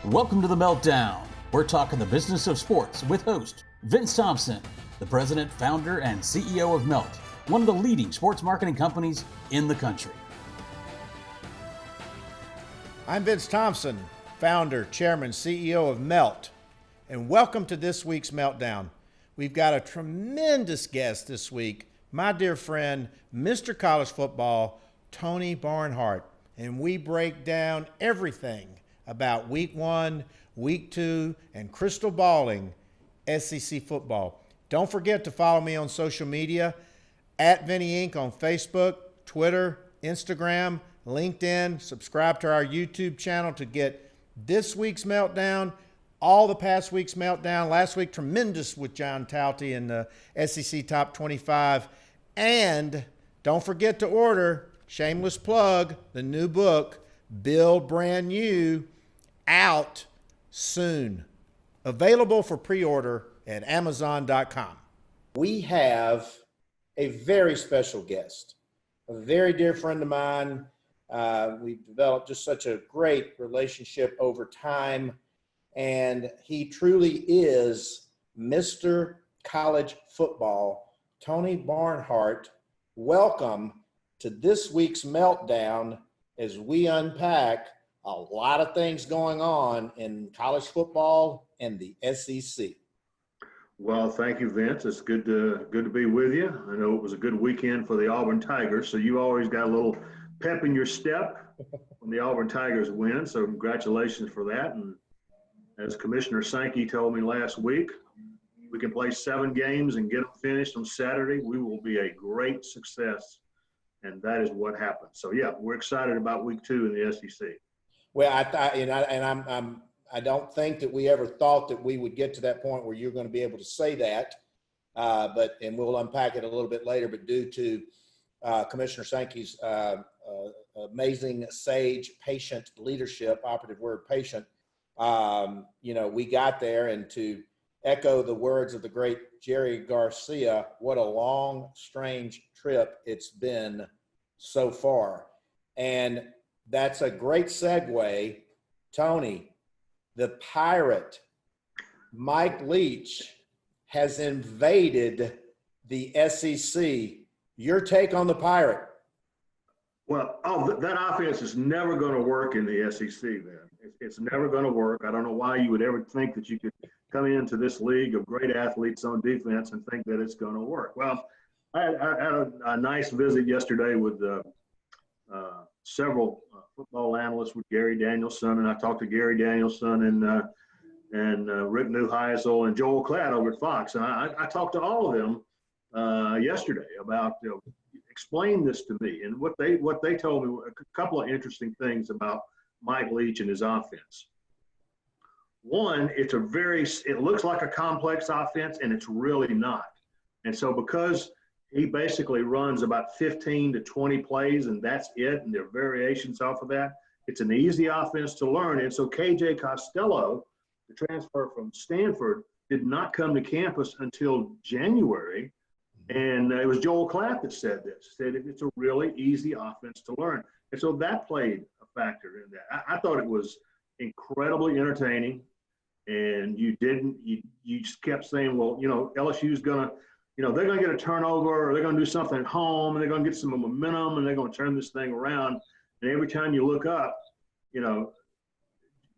Welcome to the MeltDown. We're talking the business of sports with host Vince Thompson, the president, founder, and CEO of Melt, one of the leading sports marketing companies in the country. I'm Vince Thompson, founder, chairman, CEO of Melt, and welcome to this week's MeltDown. We've got a tremendous guest this week, my dear friend, MrCollege Football, Tony Barnhart, and we break down everything about week 1, week 2, and crystal balling SEC football. Don't forget to follow me on social media, at Vinny Inc. on Facebook, Twitter, Instagram, LinkedIn. Subscribe to our YouTube channel to get this week's MeltDown, all the past week's MeltDown. Last week, tremendous with John Tauti in the SEC Top 25. And don't forget to order, shameless plug, the new book, Build Brand New, out soon. Available for pre-order at Amazon.com. We have a very special guest, a very dear friend of mine. We've developed just such a great relationship over time, and he truly is Mr. College Football, Tony Barnhart. Welcome to this week's MeltDown as we unpack a lot of things going on in college football and the SEC. Well, thank you, Vince. It's good to be with you. I know it was a good weekend for the Auburn Tigers, so you always got a little pep in your step when the Auburn Tigers win. So congratulations for that. And as Commissioner Sankey told me last week, we can play 7 games and get them finished on Saturday. We will be a great success, and that is what happened. So yeah, we're excited about week 2 in the SEC. Well, I don't think that we ever thought that we would get to that point where you're going to be able to say that, and we'll unpack it a little bit later. But due to Commissioner Sankey's amazing, sage, patient leadership, operative word, patient, we got there. And to echo the words of the great Jerry Garcia, what a long, strange trip it's been so far. And that's a great segue. Tony, the Pirate, Mike Leach, has invaded the SEC. Your take on the Pirate? Well, that offense is never going to work in the SEC, man. It's never going to work. I don't know why you would ever think that you could come into this league of great athletes on defense and think that it's going to work. Well, I had a nice visit yesterday with several football analysts with Gary Danielson, and I talked to Gary Danielson and Rick Neuheisel and Joel Klatt over at Fox, and I talked to all of them yesterday about explain this to me, and what they told me were a couple of interesting things about Mike Leach and his offense. One, it looks like a complex offense, and it's really not. And so because he basically runs about 15 to 20 plays, and that's it, and there are variations off of that, it's an easy offense to learn. And so KJ Costello, the transfer from Stanford, did not come to campus until January. And it was Joel Klatt that said it's a really easy offense to learn. And so that played a factor in that. I thought it was incredibly entertaining. And you just kept saying, well, LSU's going to, they're going to get a turnover, or they're going to do something at home, and they're going to get some momentum, and they're going to turn this thing around. And every time you look up,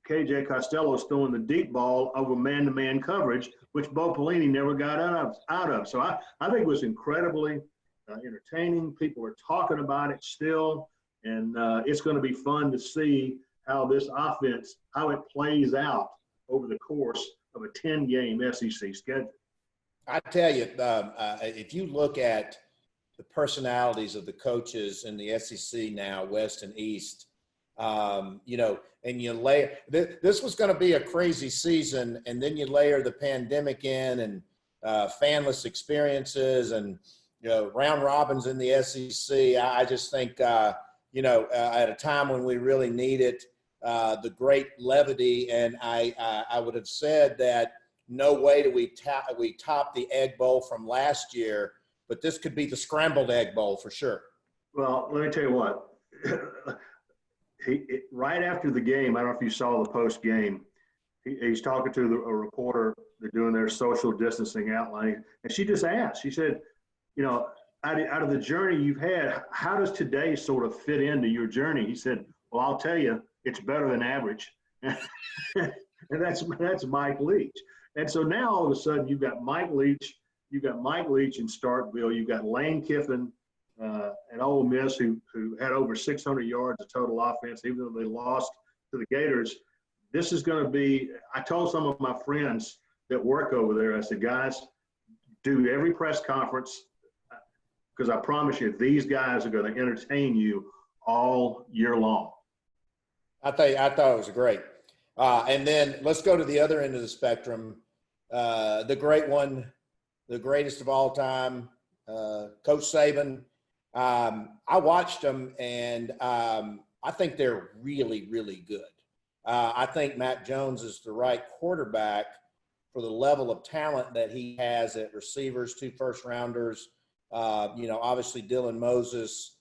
KJ Costello is throwing the deep ball over man-to-man coverage, which Bo Pelini never got out of. So I think it was incredibly entertaining. People are talking about it still, and it's going to be fun to see how this offense, how it plays out over the course of a 10-game SEC schedule. I tell you, if you look at the personalities of the coaches in the SEC now, West and East, and you layer this was going to be a crazy season, and then you layer the pandemic in, and fanless experiences, and round robins in the SEC. I just think at a time when we really needed the great levity, and I would have said that no way do we top the Egg Bowl from last year, but this could be the scrambled Egg Bowl for sure. Well, let me tell you what. Right after the game, I don't know if you saw the post game, he's talking to a reporter. They're doing their social distancing outline, and she just asked. She said, you know, out of the journey you've had, how does today sort of fit into your journey? He said, well, I'll tell you, it's better than average. And that's Mike Leach. And so now all of a sudden you've got Mike Leach in Starkville. You've got Lane Kiffin at Ole Miss who had over 600 yards of total offense, even though they lost to the Gators. This is going to be – I told some of my friends that work over there, I said, guys, do every press conference because I promise you these guys are going to entertain you all year long. I thought it was great. And then let's go to the other end of the spectrum. The great one, the greatest of all time, Coach Saban. I watched them, and I think they're really, really good. I think Mac Jones is the right quarterback for the level of talent that he has at receivers, 2 first-rounders. Obviously Dylan Moses,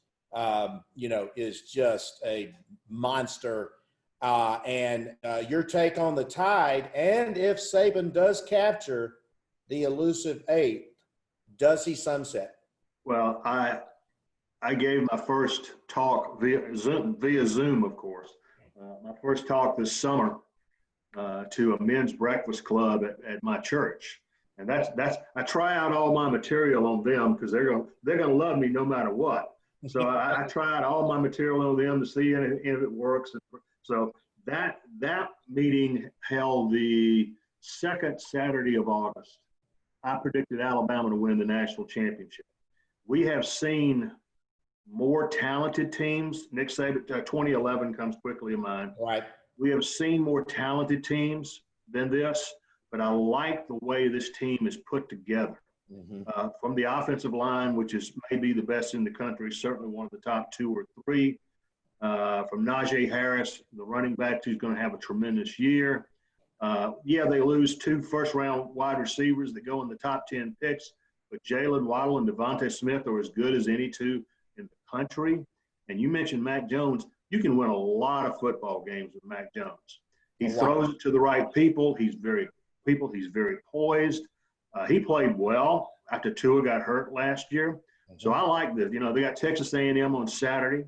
is just a monster. And your take on the Tide, and if Saban does capture the elusive 8, does he sunset? Well, I gave my first talk via Zoom, of course. My first talk this summer to a men's breakfast club at my church, and that's I try out all my material on them because they're gonna love me no matter what. So I try out all my material on them to see if it works. So that meeting held the second Saturday of August. I predicted Alabama to win the national championship. We have seen more talented teams. Nick Saban, 2011 comes quickly in mind. Right. We have seen more talented teams than this, but I like the way this team is put together. Mm-hmm. From the offensive line, which is maybe the best in the country, certainly one of the top 2 or 3. From Najee Harris, the running back, who's going to have a tremendous year. They lose 2 first-round wide receivers that go in the top 10 picks, but Jalen Waddle and Devontae Smith are as good as any 2 in the country. And you mentioned Mac Jones. You can win a lot of football games with Mac Jones. He throws it to the right people. He's very poised. He played well after Tua got hurt last year. Mm-hmm. So I like this. They got Texas A&M on Saturday.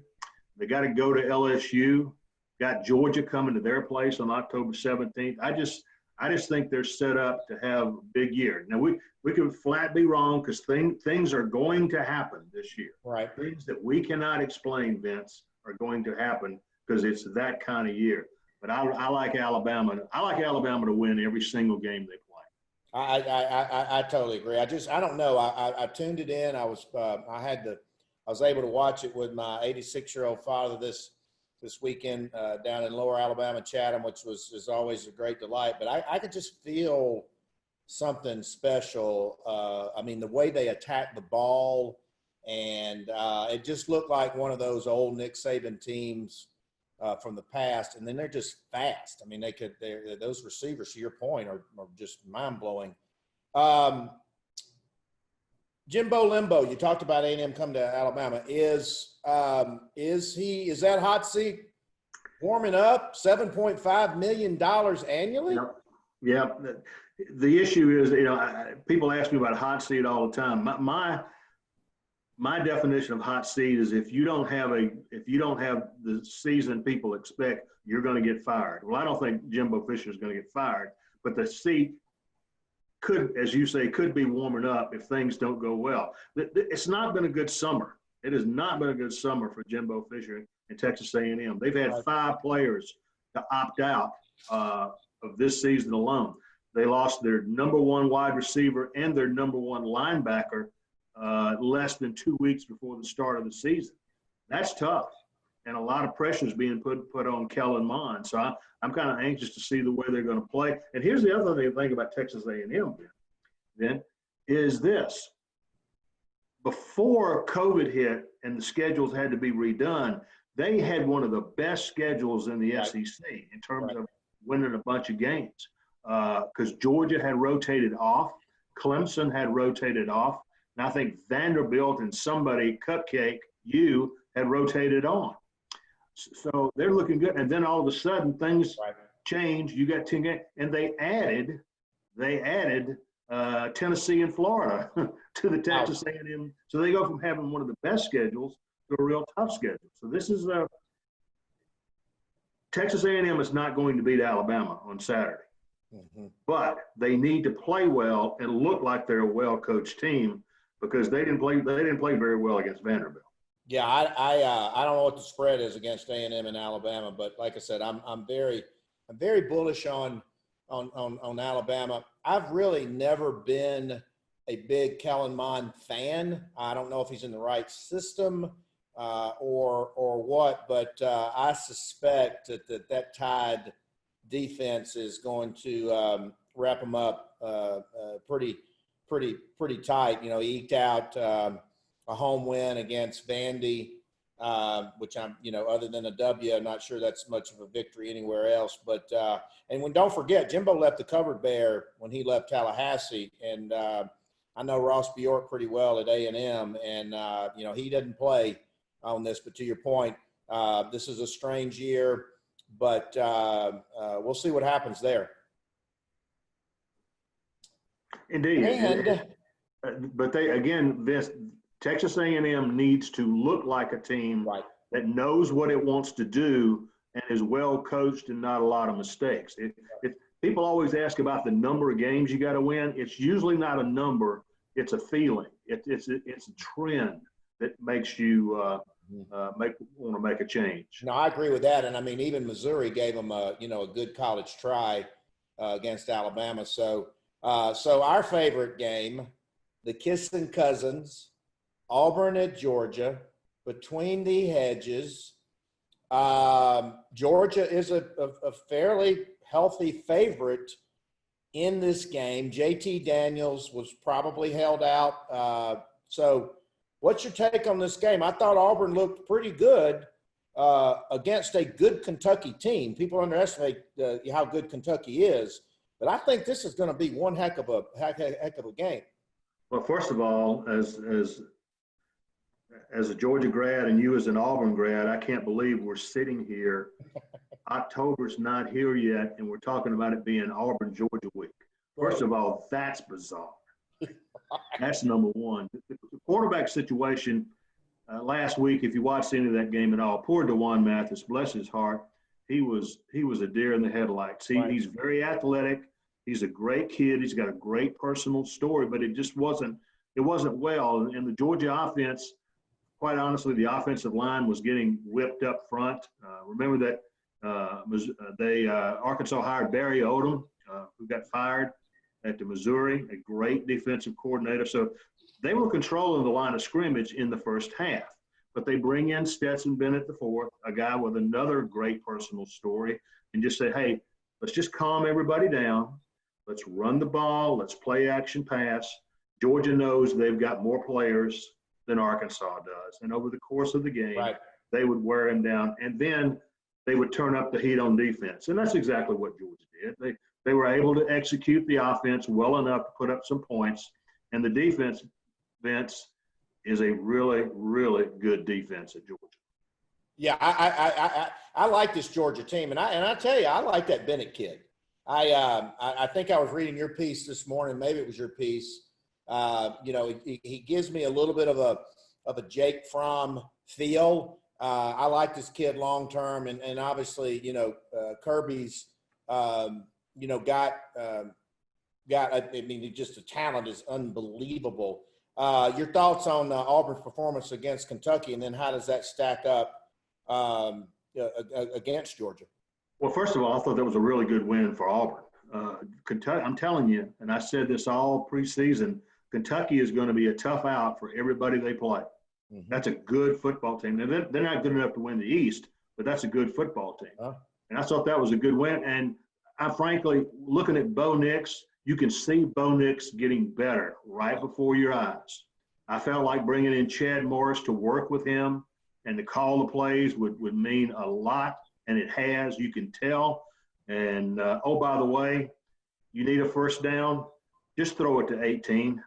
They got to go to LSU. Got Georgia coming to their place on October 17th. I just think they're set up to have a big year. Now we could flat be wrong because things are going to happen this year. Right. Things that we cannot explain, Vince, are going to happen because it's that kind of year. But I like Alabama. I like Alabama to win every single game they play. I totally agree. I don't know. I tuned it in. I was able to watch it with my 86-year-old father this weekend down in Lower Alabama, Chatham, which is always a great delight. But I could just feel something special. The way they attacked the ball, and it just looked like one of those old Nick Saban teams from the past. And then they're just fast. Those receivers, to your point, are just mind-blowing. Jimbo Limbo, you talked about A&M coming to Alabama. Is that hot seat warming up? $7.5 million annually? Yeah. The issue is, people ask me about hot seat all the time. My definition of hot seat is if you don't have the season people expect, you're going to get fired. Well, I don't think Jimbo Fisher is going to get fired, but the seat could, as you say, could be warming up if things don't go well. It's not been a good summer. It has not been a good summer for Jimbo Fisher and Texas A&M. They've had 5 players to opt out of this season alone. They lost their number 1 wide receiver and their number 1 linebacker less than 2 weeks before the start of the season. That's tough. And a lot of pressure is being put on Kellen Mond. So I'm kind of anxious to see the way they're going to play. And here's the other thing to think about Texas A&M, then, is this. Before COVID hit and the schedules had to be redone, they had one of the best schedules in the SEC in terms of winning a bunch of games because Georgia had rotated off. Clemson had rotated off. And I think Vanderbilt and somebody, Cupcake, had rotated on. So they're looking good. And then all of a sudden things change. You got 10 games, and they added Tennessee and Florida to the Texas A&M. So they go from having one of the best schedules to a real tough schedule. So this is Texas A&M is not going to beat Alabama on Saturday, but they need to play well and look like they're a well-coached team because they didn't play very well against Vanderbilt. Yeah, I don't know what the spread is against A&M and Alabama, but like I said, I'm very bullish on Alabama. I've really never been a big Kellen Mond fan. I don't know if he's in the right system or what, but I suspect that Tide defense is going to wrap them up pretty tight. You know, he eked out a home win against Vandy, which I'm, other than a W, I'm not sure that's much of a victory anywhere else. But don't forget, Jimbo left the cupboard bare when he left Tallahassee, and I know Ross Bjork pretty well at A&M, and he didn't play on this. But to your point, this is a strange year, but we'll see what happens there. Indeed, but Vince. Texas A&M needs to look like a team that knows what it wants to do and is well coached and not a lot of mistakes. People always ask about the number of games you got to win. It's usually not a number; it's a feeling. It's a trend that makes you want to make a change. No, I agree with that, and I mean even Missouri gave them a good college try against Alabama. So our favorite game, the kissing cousins. Auburn at Georgia, between the hedges. Georgia is a fairly healthy favorite in this game. JT Daniels was probably held out. So what's your take on this game? I thought Auburn looked pretty good against a good Kentucky team. People underestimate how good Kentucky is, but I think this is going to be one heck of a game. Well, first of all, as a Georgia grad and you as an Auburn grad, I can't believe we're sitting here. October's not here yet, and we're talking about it being Auburn-Georgia week. First of all, that's bizarre. That's number one. The quarterback situation last week, if you watched any of that game at all, poor DeJuan Mathis, bless his heart, he was a deer in the headlights. He's very athletic. He's a great kid. He's got a great personal story, but it just wasn't well. And the Georgia offense, quite honestly, the offensive line was getting whipped up front. Remember that Arkansas hired Barry Odom, who got fired at the Missouri, a great defensive coordinator. So they were controlling the line of scrimmage in the first half. But they bring in Stetson Bennett the fourth, a guy with another great personal story, and just say, hey, let's just calm everybody down. Let's run the ball. Let's play action pass. Georgia knows they've got more players than Arkansas does. And over the course of the game, they would wear him down. And then they would turn up the heat on defense. And that's exactly what Georgia did. They were able to execute the offense well enough to put up some points. And the defense, Vince, is a really, really good defense at Georgia. Yeah, I like this Georgia team. And I tell you, I like that Bennett kid. I think I was reading your piece this morning. Maybe it was your piece. He gives me a little bit of a Jake Fromm feel. I like this kid long term, and obviously, Kirby's, got. I mean, just the talent is unbelievable. Your thoughts on Auburn's performance against Kentucky, and then how does that stack up against Georgia? Well, first of all, I thought that was a really good win for Auburn. Kentucky, I'm telling you, and I said this all preseason, Kentucky is going to be a tough out for everybody they play. Mm-hmm. That's a good football team. Now, they're not good enough to win the East, but that's a good football team. And I thought that was a good win. And I frankly, looking at Bo Nix, you can see Bo Nix getting better right before your eyes. I felt like bringing in Chad Morris to work with him and to call the plays would mean a lot, and it has. You can tell. And, by the way, you need a first down, just throw it to 18.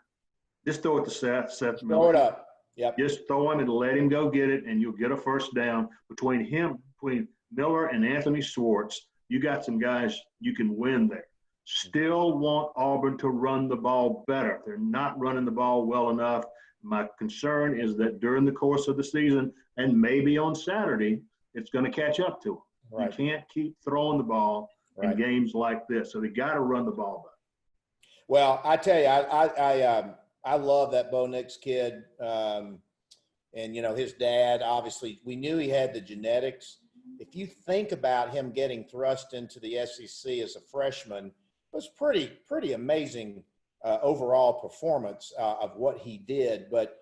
Just throw it to Seth Miller. Throw it up. Yep. Just throw him and let him go get it, and you'll get a first down. Between Miller and Anthony Schwartz, you got some guys you can win there. Still want Auburn to run the ball better. They're not running the ball well enough. My concern is that during the course of the season, and maybe on Saturday, it's going to catch up to them. Right. You can't keep throwing the ball in games like this. So they got to run the ball better. Well, I tell you, I love that Bo Nix kid. And, you know, his dad, obviously, we knew he had the genetics. If you think about him getting thrust into the SEC as a freshman, it was pretty amazing overall performance of what he did. But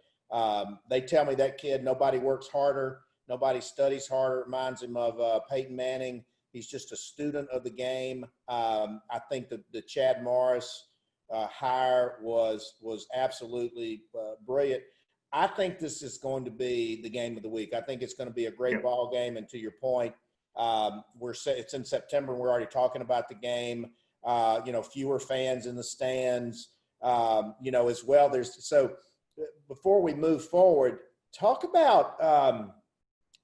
they tell me that kid, nobody works harder, nobody studies harder. It reminds him of Peyton Manning. He's just a student of the game. I think the Chad Morris hire was absolutely brilliant. I think this is going to be the game of the week. I think it's going to be a great ball game. And to your point, it's in September and we're already talking about the game. You know, fewer fans in the stands, you know, as well. So before we move forward, talk about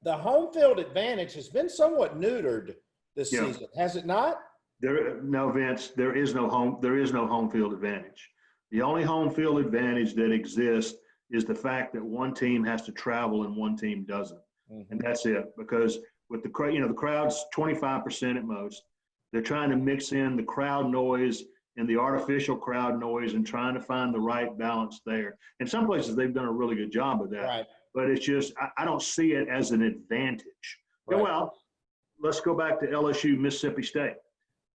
the home field advantage has been somewhat neutered this season, has it not? No, Vince, there is no home field advantage. The only home field advantage that exists is the fact that one team has to travel and one team doesn't. Mm-hmm. And that's it. Because with the crowd's 25% at most. They're trying to mix in the crowd noise and the artificial crowd noise and trying to find the right balance there. In some places, they've done a really good job of that. Right. But it's just, I don't see it as an advantage. Right. Well, let's go back to LSU, Mississippi State.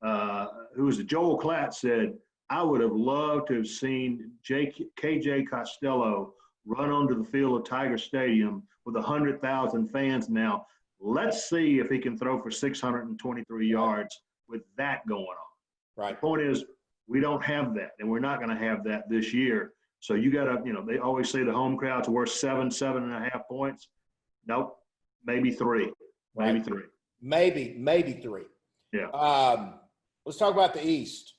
Who was it? Joel Klatt said, I would have loved to have seen KJ Costello run onto the field of Tiger Stadium with 100,000 fans now. Let's see if he can throw for 623 yards with that going on. Right. The point is, we don't have that, and we're not going to have that this year. So you got to, they always say the home crowd's worth 7.5 points. Nope, maybe 3. Maybe 3. Maybe 3. Yeah. Let's talk about the East.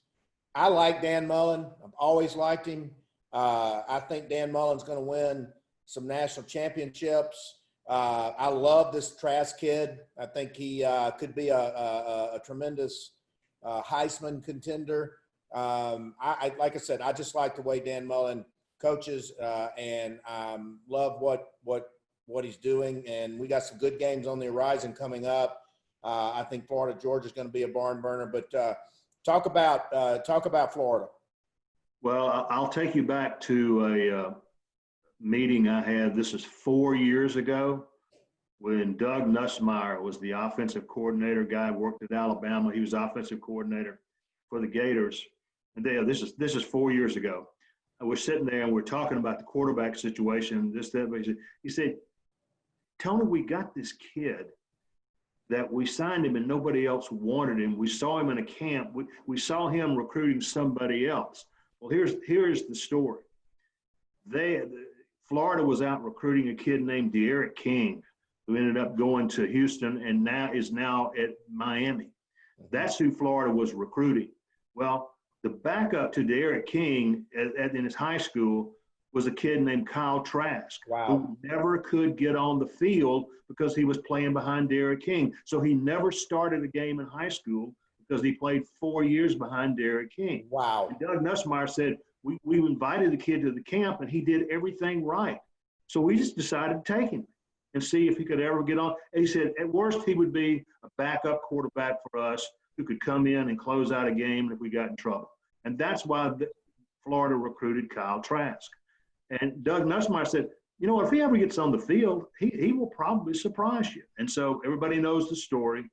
I like Dan Mullen. I've always liked him. I think Dan Mullen's going to win some national championships. I love this Trask kid. I think he could be a tremendous Heisman contender. Like I said, I just like the way Dan Mullen coaches, and love what he's doing. And we got some good games on the horizon coming up. I think Florida Georgia is going to be a barn burner. But talk about Florida. Well, I'll take you back to a meeting I had. This is 4 years ago when Doug Nussmeier was the offensive coordinator. Guy worked at Alabama. He was offensive coordinator for the Gators. And this is 4 years ago. And we're sitting there and we're talking about the quarterback situation. He said, Tony, we got this kid that we signed him and nobody else wanted him. We saw him in a camp. We saw him recruiting somebody else. Well, here's the story. Florida was out recruiting a kid named De'Aaron King, who ended up going to Houston and is now at Miami. That's who Florida was recruiting. Well, the backup to De'Aaron King in his high school was a kid named Kyle Trask, who never could get on the field because he was playing behind De'Aaron King. So he never started a game in high school because he played 4 years behind De'Aaron King. Wow. And Doug Nussmeier said, we invited the kid to the camp and he did everything right. So we just decided to take him and see if he could ever get on. And he said, at worst, he would be a backup quarterback for us who could come in and close out a game if we got in trouble. And that's why Florida recruited Kyle Trask. And Doug Nussmeier said, if he ever gets on the field, he will probably surprise you. And so everybody knows the story.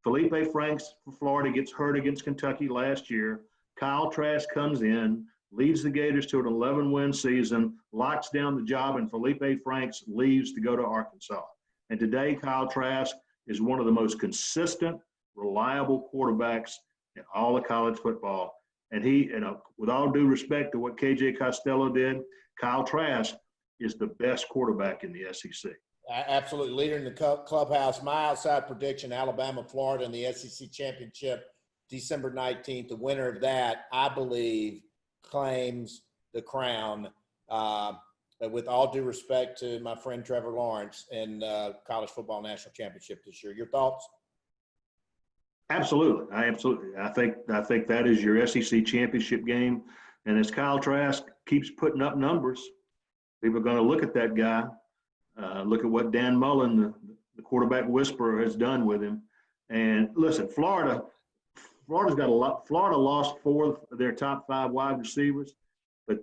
Felipe Franks from Florida gets hurt against Kentucky last year. Kyle Trask comes in, leads the Gators to an 11-win season, locks down the job, and Felipe Franks leaves to go to Arkansas. And today, Kyle Trask is one of the most consistent, reliable quarterbacks in all of college football. And he, with all due respect to what KJ Costello did, Kyle Trask is the best quarterback in the SEC. Absolutely. Leader in the clubhouse. My outside prediction, Alabama, Florida in the SEC championship, December 19th. The winner of that, I believe, claims the crown. With all due respect to my friend Trevor Lawrence in college football national championship this year. Your thoughts? Absolutely. I think that is your SEC championship game. And as Kyle Trask keeps putting up numbers, people are going to look at that guy, look at what Dan Mullen, the quarterback whisperer, has done with him. And listen, Florida's got a lot. Florida lost 4 of their top 5 wide receivers, but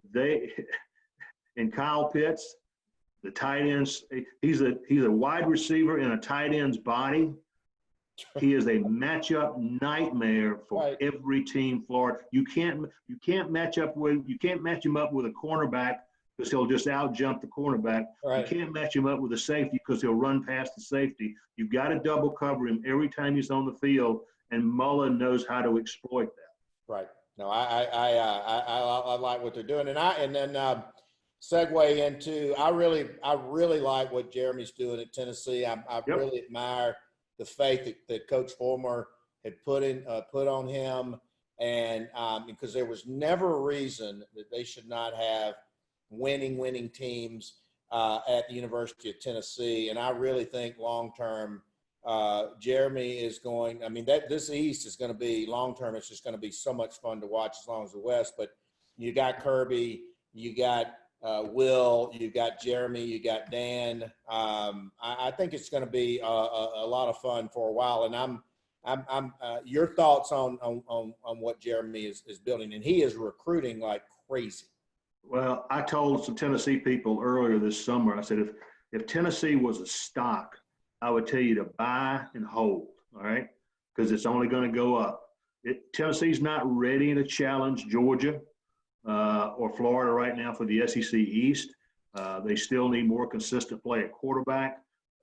and Kyle Pitts, the tight ends, he's a wide receiver in a tight end's body. He is a matchup nightmare for every team. Florida, you can't match him up with a cornerback because he'll just out jump the cornerback. Right. You can't match him up with a safety because he'll run past the safety. You've got to double cover him every time he's on the field, and Mullen knows how to exploit that. Right. No, I like what they're doing, and then segue into I really like what Jeremy's doing at Tennessee. I really admire the faith that Coach Fulmer had put on him, and because there was never a reason that they should not have winning teams at the University of Tennessee. And I really think long term, Jeremy is going. I mean, this East is going to be long term. It's just going to be so much fun to watch as long as the West. But you got Kirby, you got Will, you got Jeremy, you got Dan. I think it's going to be a lot of fun for a while. And I'm your thoughts on what Jeremy is building, and he is recruiting like crazy. Well, I told some Tennessee people earlier this summer, I said, if Tennessee was a stock, I would tell you to buy and hold, all right, because it's only going to go up. Tennessee's not ready to challenge Georgia or Florida right now for the SEC East. They still need more consistent play at quarterback.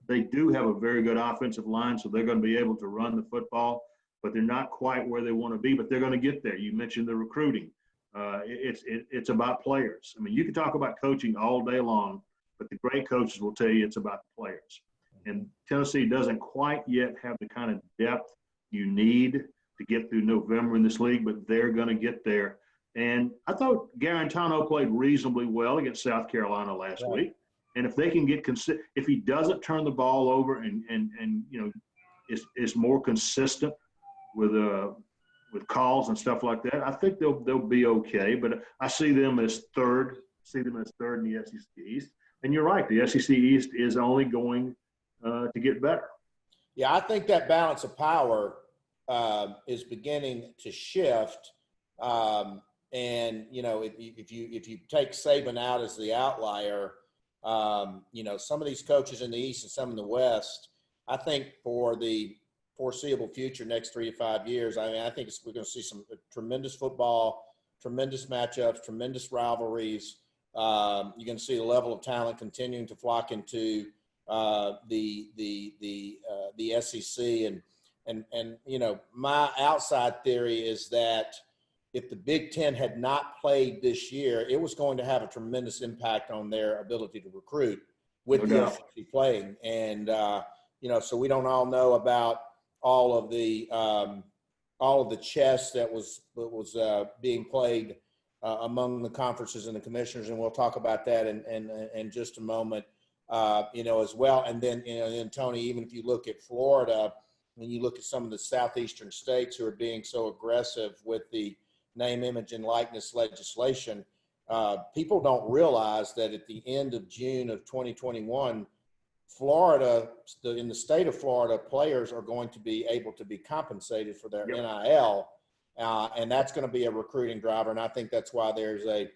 They do have a very good offensive line, so they're going to be able to run the football, but they're not quite where they want to be, but they're going to get there. You mentioned the recruiting. It's about players. I mean, you can talk about coaching all day long, but the great coaches will tell you it's about the players. And Tennessee doesn't quite yet have the kind of depth you need to get through November in this league, but they're going to get there. And I thought Garantano played reasonably well against South Carolina last week. And if they can get if he doesn't turn the ball over and you know is more consistent with calls and stuff like that, I think they'll be okay. But I see them as third in the SEC East. And you're right, the SEC East is only going to get better. Yeah, I think that balance of power is beginning to shift. And you know, if you take Saban out as the outlier, you know, some of these coaches in the East and some in the West, I think for the foreseeable future, next 3 to 5 years, I mean, I think we're going to see some tremendous football, tremendous matchups, tremendous rivalries. You're going to see the level of talent continuing to flock into the SEC, and you know, my outside theory is that if the Big Ten had not played this year, it was going to have a tremendous impact on their ability to recruit with the SEC playing. And you know, so we don't all know about all of the chess that was being played among the conferences and the commissioners, and we'll talk about that in just a moment. You know, as well. And then, you know, and Tony, even if you look at Florida, when you look at some of the southeastern states who are being so aggressive with the name, image, and likeness legislation, people don't realize that at the end of June of 2021, Florida, in the state of Florida, players are going to be able to be compensated for their NIL, and that's going to be a recruiting driver. And I think that's why there's a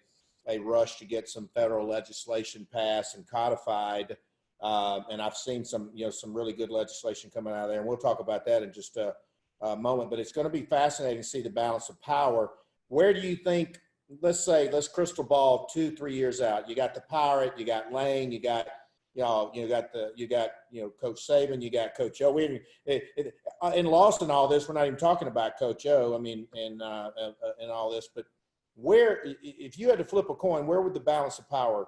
rush to get some federal legislation passed and codified. And I've seen some really good legislation coming out of there. And we'll talk about that in just a moment, but it's going to be fascinating to see the balance of power. Where do you think, let's crystal ball 2-3 years out, you got the Pirate, you got Lane, you got Coach Saban, you got Coach O. In lost in all this, we're not even talking about Coach O. I mean, and all this, but where, if you had to flip a coin, where would the balance of power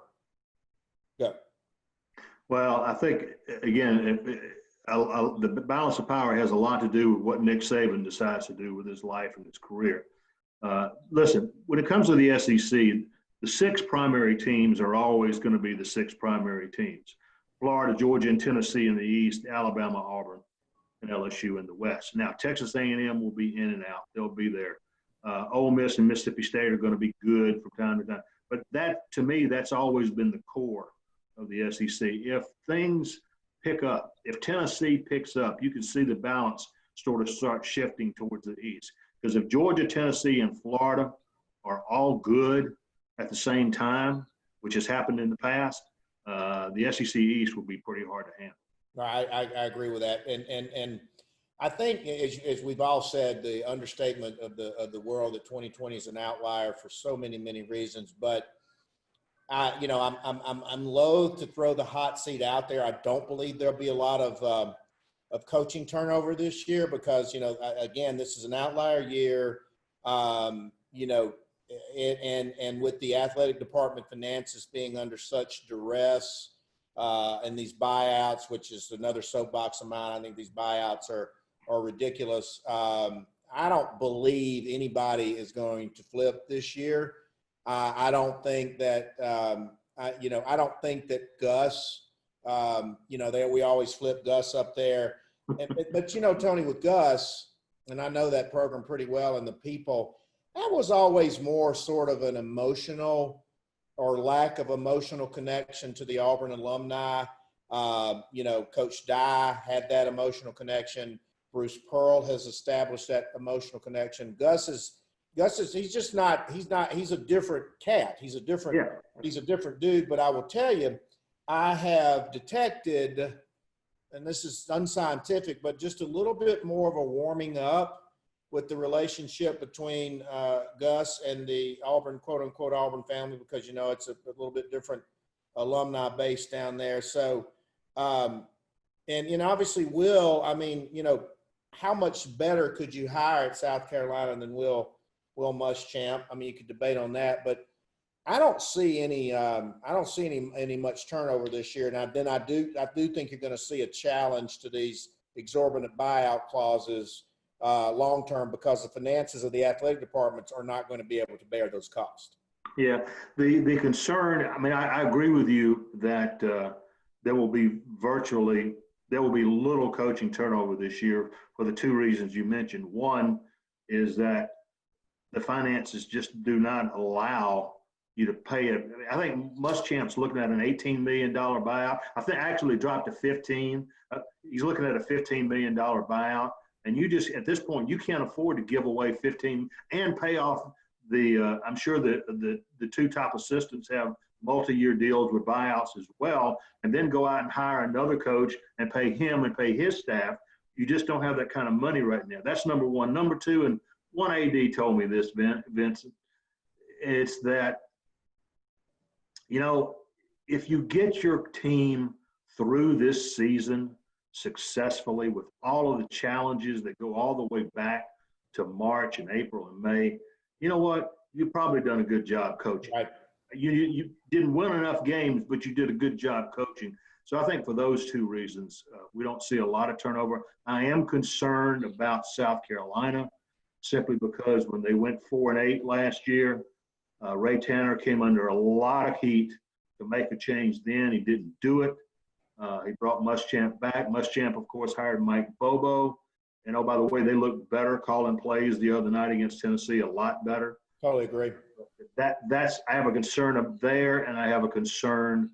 go? Well, I think, again, the balance of power has a lot to do with what Nick Saban decides to do with his life and his career. Listen, when it comes to the SEC, the 6 primary teams are always going to be the 6 primary teams. Florida, Georgia, and Tennessee in the East, Alabama, Auburn. and LSU in the West. Now, Texas A&M will be in and out. They'll be there. Ole Miss and Mississippi State are going to be good from time to time. But that, to me, that's always been the core of the SEC. If things pick up, if Tennessee picks up, you can see the balance sort of start shifting towards the East. Because if Georgia, Tennessee, and Florida are all good at the same time, which has happened in the past, the SEC East will be pretty hard to handle. I agree with that. And I think, as we've all said, the understatement of the world that 2020 is an outlier for so many reasons. But I'm loath to throw the hot seat out there. I don't believe there'll be a lot of coaching turnover this year because again, this is an outlier year. And with the athletic department finances being under such duress, and these buyouts, which is another soapbox of mine, I think these buyouts are ridiculous. I don't believe anybody is going to flip this year. I don't think that I don't think that Gus. We always flip Gus up there, but Tony, with Gus, and I know that program pretty well, and the people. That was always more sort of an emotional or lack of emotional connection to the Auburn alumni. Coach Dye had that emotional connection. Bruce Pearl has established that emotional connection. Gus is he's a different cat. He's a different dude. But I will tell you, I have detected, and this is unscientific, but just a little bit more of a warming up with the relationship between Gus and the Auburn, quote unquote, Auburn family, because, it's a little bit different alumni base down there. So, obviously Will, how much better could you hire at South Carolina than Will Muschamp? You could debate on that, but I don't see any much turnover this year. And I do think you're going to see a challenge to these exorbitant buyout clauses long-term, because the finances of the athletic departments are not going to be able to bear those costs. Yeah, the concern, I agree with you that there will be little coaching turnover this year for the two reasons you mentioned. One is that the finances just do not allow you to pay it. I think Muschamp's looking at an $18 million buyout. I think actually dropped to 15. He's looking at a $15 million buyout. And you just, at this point, you can't afford to give away 15 and pay off the, I'm sure the two top assistants have multi-year deals with buyouts as well, and then go out and hire another coach and pay him and pay his staff. You just don't have that kind of money right now. That's number one. Number two, and one AD told me this, Vincent, it's that, if you get your team through this season successfully with all of the challenges that go all the way back to March and April and May, you know what? You've probably done a good job coaching. Right. You didn't win enough games, but you did a good job coaching. So I think for those two reasons, we don't see a lot of turnover. I am concerned about South Carolina simply because when they went 4-8 last year, Ray Tanner came under a lot of heat to make a change then. He didn't do it. He brought Muschamp back. Muschamp, of course, hired Mike Bobo. And, oh, by the way, they looked better calling plays the other night against Tennessee, a lot better. Totally agree. That's I have a concern up there, and I have a concern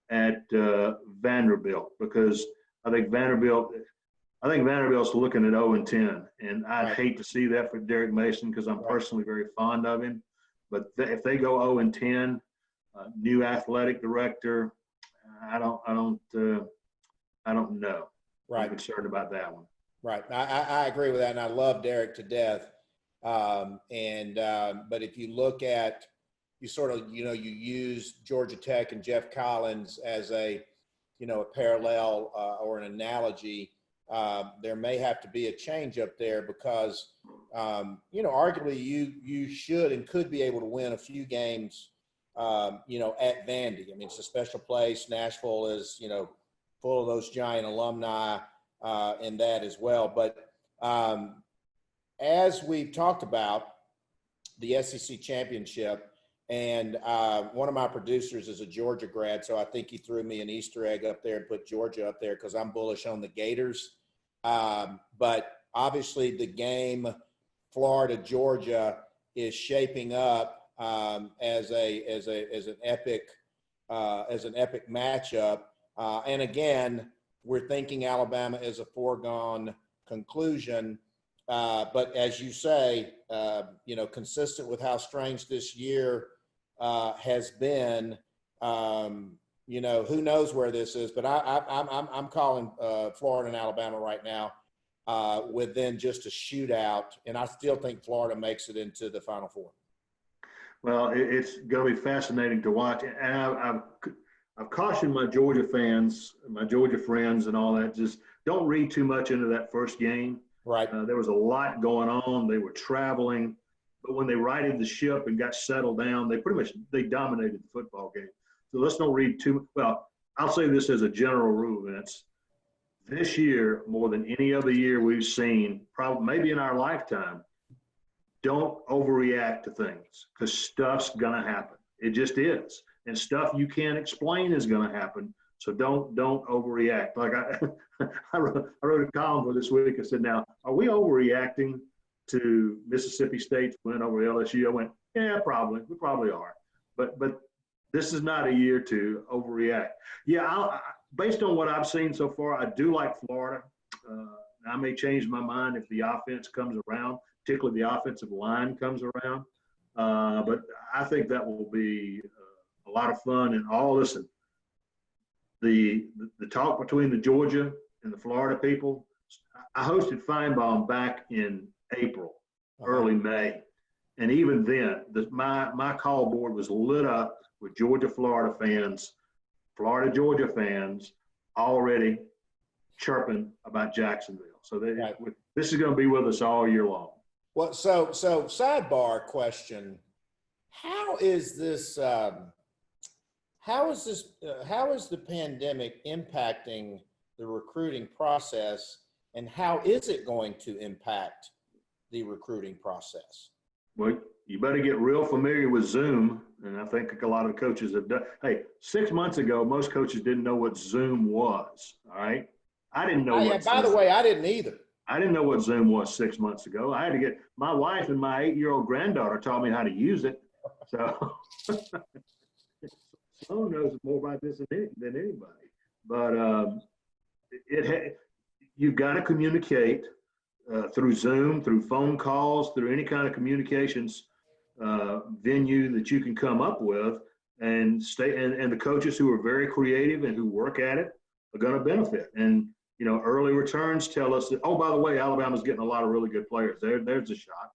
at Vanderbilt, because I think Vanderbilt's looking at 0-10, and I'd hate to see that for Derek Mason because I'm personally very fond of him. But if they go 0-10, new athletic director, I don't know. Right. I'm concerned about that one. Right. I agree with that, and I love Derek to death. But if you look at, you use Georgia Tech and Jeff Collins as a parallel or an analogy. There may have to be a change up there because, arguably you should and could be able to win a few games, at Vandy. It's a special place. Nashville is, full of those giant alumni in that as well. But as we've talked about the SEC championship, and one of my producers is a Georgia grad, so I think he threw me an Easter egg up there and put Georgia up there because I'm bullish on the Gators. But obviously the game Florida-Georgia is shaping up as an epic matchup. And again, we're thinking Alabama is a foregone conclusion. But as you say, consistent with how strange this year has been, who knows where this is? But I'm calling Florida and Alabama right now within just a shootout, and I still think Florida makes it into the Final Four. Well, it's going to be fascinating to watch, and I've cautioned my Georgia fans, my Georgia friends, and all that. Just don't read too much into that first game. Right. There was a lot going on. They were traveling, but when they righted the ship and got settled down, they dominated the football game. So let's not read too much. Well, I'll say this as a general rule, Vince. This year, more than any other year we've seen, probably maybe in our lifetime, don't overreact to things because stuff's going to happen. It just is. And stuff you can't explain is going to happen. So don't overreact. Like I wrote a column for this week. I said, now, are we overreacting to Mississippi State's win over LSU? I went, yeah, probably. We probably are. But this is not a year to overreact. Yeah, based on what I've seen so far, I do like Florida. I may change my mind if the offense comes around, particularly the offensive line comes around. But I think that will be a lot of fun. And listen, the talk between the Georgia and the Florida people, I hosted Feinbaum back in April, early May. And even then, my call board was lit up with Georgia-Florida fans, Florida-Georgia fans already chirping about Jacksonville. So this is going to be with us all year long. Well, so sidebar question: How is the pandemic impacting the recruiting process, and how is it going to impact the recruiting process? Well, you better get real familiar with Zoom, and I think a lot of coaches have done. Hey, 6 months ago, most coaches didn't know what Zoom was. All right, I didn't know. By the way, I didn't either. I didn't know what Zoom was 6 months ago. I had to get my wife and my 8-year-old granddaughter taught me how to use it. So Sloan knows more about this than anybody. But you've got to communicate through Zoom, through phone calls, through any kind of communications venue that you can come up with, and the coaches who are very creative and who work at it are going to benefit. And early returns tell us that, oh, by the way, Alabama's getting a lot of really good players. There's a shot.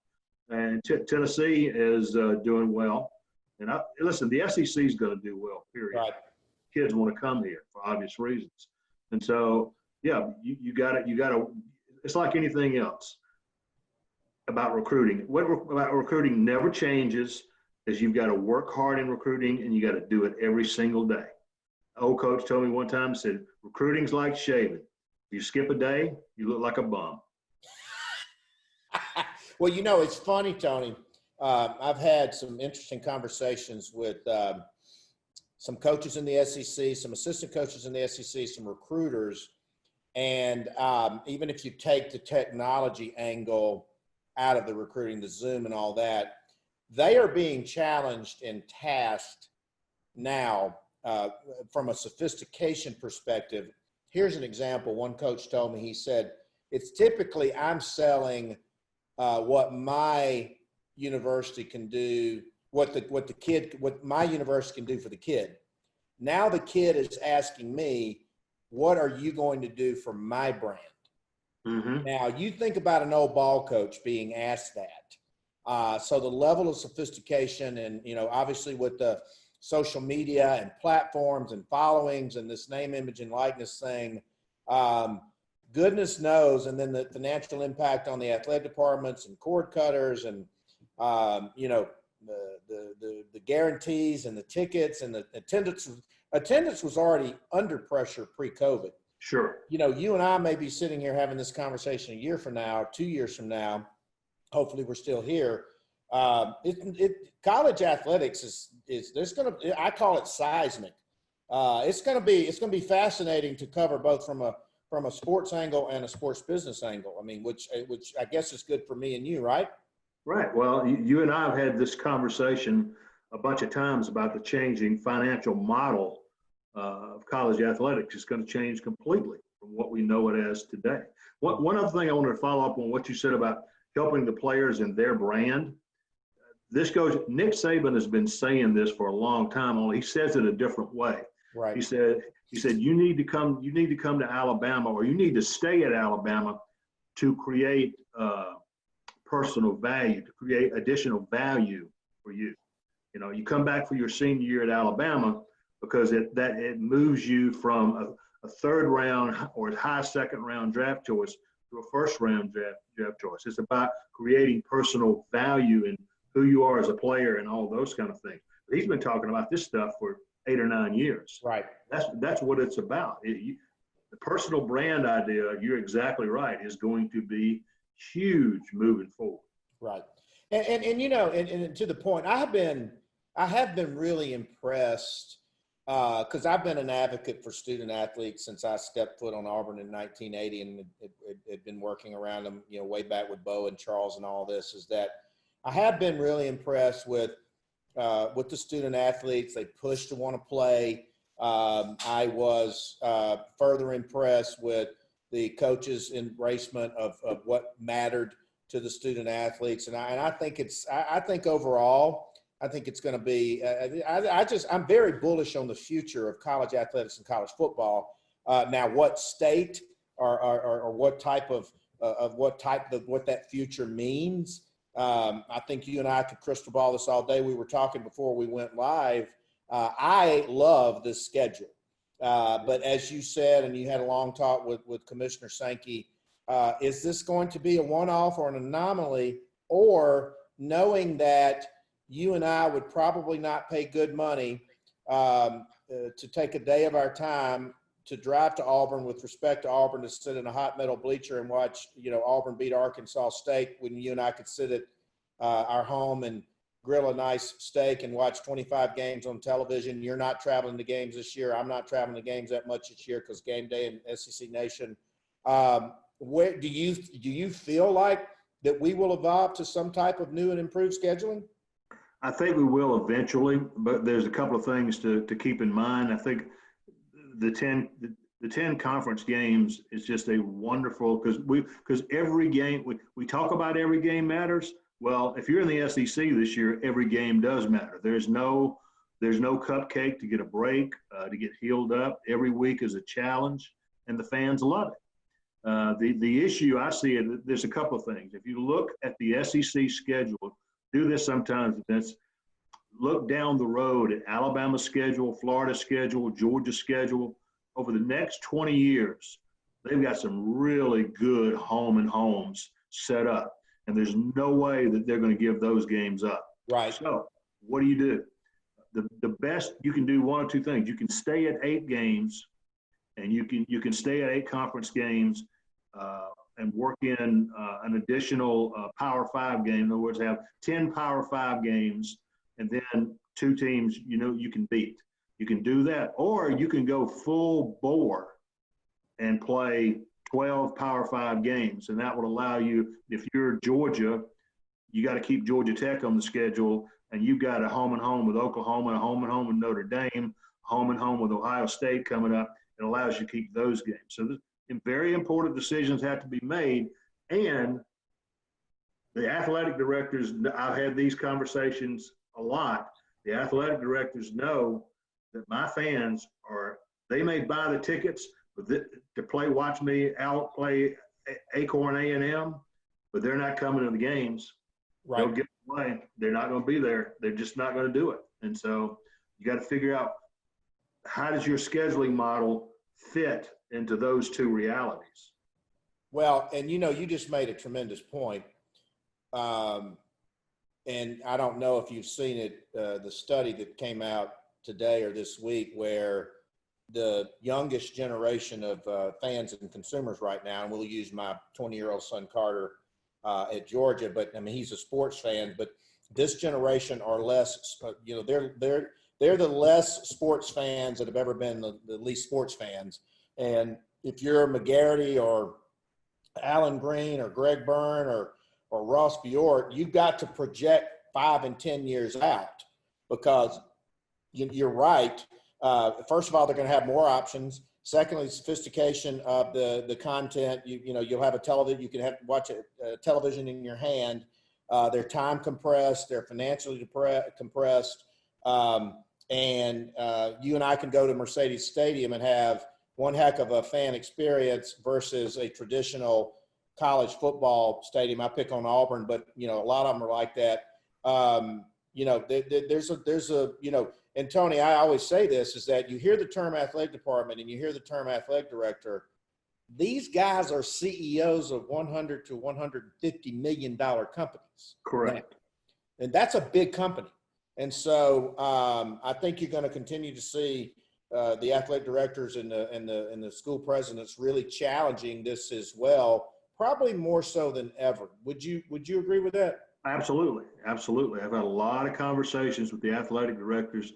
And Tennessee is doing well. And listen, the SEC is going to do well, period. Right. Kids want to come here for obvious reasons. And so, yeah, you got to, it's like anything else about recruiting. What about recruiting never changes is you've got to work hard in recruiting, and you got to do it every single day. Old coach told me one time, said, recruiting's like shaving. If you skip a day, you look like a bum. Well, it's funny, Tony. I've had some interesting conversations with some coaches in the SEC, some assistant coaches in the SEC, some recruiters. And even if you take the technology angle out of the recruiting, the Zoom and all that, they are being challenged and tasked now from a sophistication perspective. Here's an example. One coach told me, he said, it's typically I'm selling what my university can do, what my university can do for the kid. Now the kid is asking me, what are you going to do for my brand? Mm-hmm. Now you think about an old ball coach being asked that. So the level of sophistication and, obviously with the social media and platforms and followings and this name, image, and likeness thing, goodness knows. And then the financial impact on the athletic departments and cord cutters and, the guarantees and the tickets and the attendance was already under pressure pre-COVID. Sure. You and I may be sitting here having this conversation a year from now, 2 years from now. Hopefully we're still here. College athletics is there's going to, I call it seismic. It's going to be fascinating to cover both from from a sports angle and a sports business angle. I mean, which I guess is good for me and you, right? Right. Well, you and I have had this conversation a bunch of times about the changing financial model of college athletics. It's going to change completely from what we know it as today. One other thing I wanted to follow up on what you said about helping the players in their brand. Nick Saban has been saying this for a long time, only he says it a different way. Right. He said you need to come to Alabama, or you need to stay at Alabama to create personal value, to create additional value for you. You know, you come back for your senior year at Alabama because it moves you from a third round or high second round draft choice to a first round draft choice. It's about creating personal value in who you are as a player and all those kind of things. But he's been talking about this stuff for 8 or 9 years. Right. That's what it's about. The personal brand idea, you're exactly right, is going to be huge moving forward. Right. And you know, and to the point, I have been really impressed because I've been an advocate for student athletes since I stepped foot on Auburn in 1980, and it been working around them, you know, way back with Bo and Charles and all this. Is that I have been really impressed with the student athletes. They push to want to play. I was further impressed with the coaches' embracement of what mattered to the student athletes, and I think overall, I think it's going to be. I'm very bullish on the future of college athletics and college football. Now, what state or what type of what that future means. I think you and I could crystal ball this all day. We were talking before we went live. I love this schedule, but as you said, and you had a long talk with Commissioner Sankey. Is this going to be a one-off or an anomaly, or knowing that you and I would probably not pay good money to take a day of our time to drive to Auburn, with respect to Auburn, to sit in a hot metal bleacher and watch, you know, Auburn beat Arkansas State, when you and I could sit at our home and grill a nice steak and watch 25 games on television. You're not traveling to games this year. I'm not traveling to games that much this year because game day and SEC Nation. Where do you feel like that we will evolve to some type of new and improved scheduling? I think we will eventually, but there's a couple of things to keep in mind. I think the 10 conference games is just a wonderful, because every game, we talk about every game matters. Well, if you're in the SEC this year, every game does matter. There's no cupcake to get a break, to get healed up. Every week is a challenge, and the fans love it. The issue I see, there's a couple of things. If you look at the SEC schedule, do this sometimes, Vince, look down the road at Alabama's schedule, Florida's schedule, Georgia's schedule. Over the next 20 years, they've got some really good home and homes set up, and there's no way that they're going to give those games up. Right. So what do? The best, you can do one or two things. You can stay at 8 games, and you can stay at 8 conference games and work in an additional Power 5 game. In other words, have 10 Power 5 games, and then 2 teams you can beat. You can do that, or you can go full bore and play 12 Power 5 games, and that would allow you, if you're Georgia, you got to keep Georgia Tech on the schedule, and you've got a home and home with Oklahoma, a home and home with Notre Dame, home and home with Ohio State coming up. It allows you to keep those games. So very important decisions have to be made, and the athletic directors, I've had these conversations a lot. The athletic directors know that my fans they may buy the tickets to watch me outplay Acorn A&M, but they're not coming to the games. Right. They'll get away. They're not going to be there. They're just not going to do it. And so you got to figure out, how does your scheduling model fit into those two realities? Well, and you just made a tremendous point. And I don't know if you've seen it, the study that came out today or this week, where the youngest generation of fans and consumers right now, and we'll use my 20-year-old son Carter at Georgia, but I mean, he's a sports fan, but this generation are less, they're the less sports fans that have ever been the least sports fans. And if you're McGarity or Alan Green or Greg Byrne or Ross Bjort, you've got to project 5 and 10 years out, because you're right. First of all, they're going to have more options. Secondly, sophistication of the content. You'll have a television. You can watch a television in your hand. They're time compressed. They're financially compressed. And you and I can go to Mercedes Stadium and have one heck of a fan experience versus a traditional college football stadium. I pick on Auburn, but a lot of them are like that. There's a and Tony, I always say this, is that you hear the term athletic department and you hear the term athletic director. These guys are CEOs of $100 to $150 million companies. Correct. And that's a big company. And so I think you're going to continue to see the athletic directors and the school presidents really challenging this as well, probably more so than ever. Would you agree with that? Absolutely. Absolutely. I've had a lot of conversations with the athletic directors,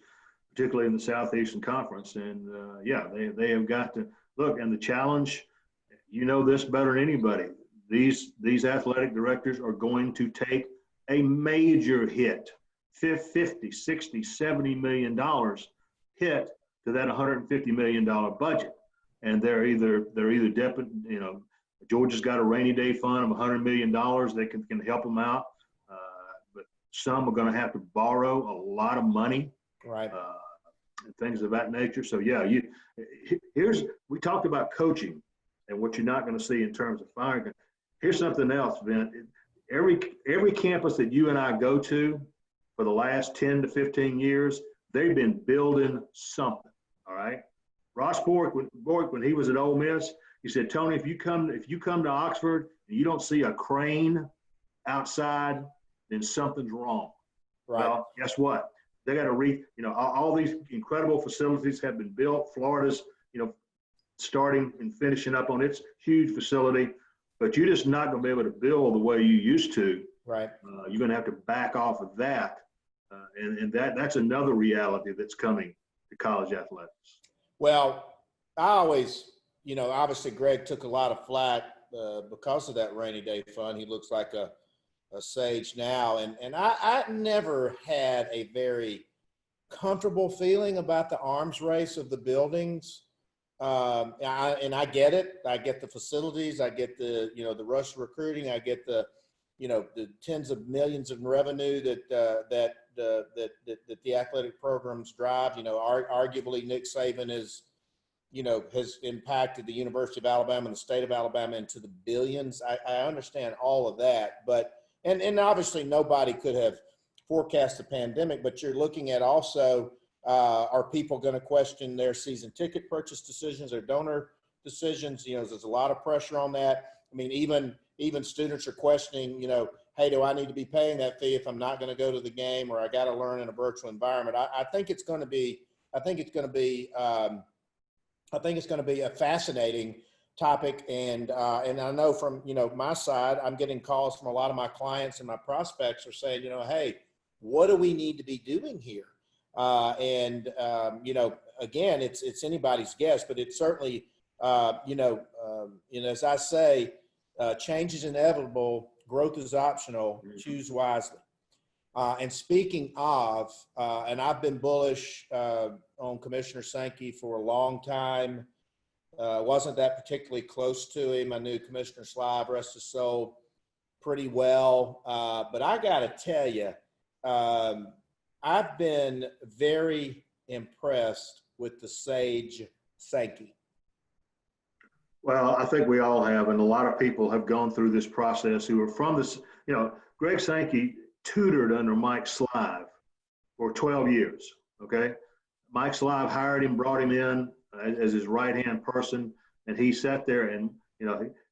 particularly in the Southeastern Conference. And they have got to look, and the challenge, this better than anybody. These athletic directors are going to take a major hit, $50, $60, $70 million hit to that $150 million budget. And they're either Georgia's got a rainy day fund of $100 million that can help them out. But some are going to have to borrow a lot of money, right? And things of that nature. So we talked about coaching and what you're not going to see in terms of firing. Here's something else, Vin. Every campus that you and I go to for the last 10 to 15 years, they've been building something. All right. Ross Bork, when he was at Ole Miss, he said, Tony, if you come to Oxford and you don't see a crane outside, then something's wrong. Right. Well, guess what? They got to all these incredible facilities have been built. Florida's, starting and finishing up on its huge facility, but you're just not going to be able to build the way you used to. Right. You're going to have to back off of that. And that's another reality that's coming to college athletics. Well, I always, obviously Greg took a lot of flack because of that rainy day fund. He looks like a sage now. And I never had a very comfortable feeling about the arms race of the buildings. And I get it. I get the facilities. I get the rush recruiting. I get the tens of millions in revenue that the athletic programs drive. Arguably Nick Saban has impacted the University of Alabama and the state of Alabama into the billions. I understand all of that, but and obviously nobody could have forecast the pandemic, but you're looking at also, are people going to question their season ticket purchase decisions, their donor decisions? There's a lot of pressure on that. I mean, even students are questioning, hey, do I need to be paying that fee if I'm not going to go to the game, or I got to learn in a virtual environment? I think it's going to be a fascinating topic. And I know from, my side, I'm getting calls from a lot of my clients, and my prospects are saying, hey, what do we need to be doing here? Again, it's anybody's guess, but it's certainly, as I say, change is inevitable, growth is optional, choose wisely. And speaking of, and I've been bullish on Commissioner Sankey for a long time. Wasn't that particularly close to him. I knew Commissioner Slive, rest his soul, pretty well. But I got to tell you, I've been very impressed with the sage Sankey. Well, I think we all have, and a lot of people have gone through this process who are from this. Greg Sankey tutored under Mike Slive for 12 years, okay? Mike Slive hired him, brought him in as his right-hand person, and he sat there and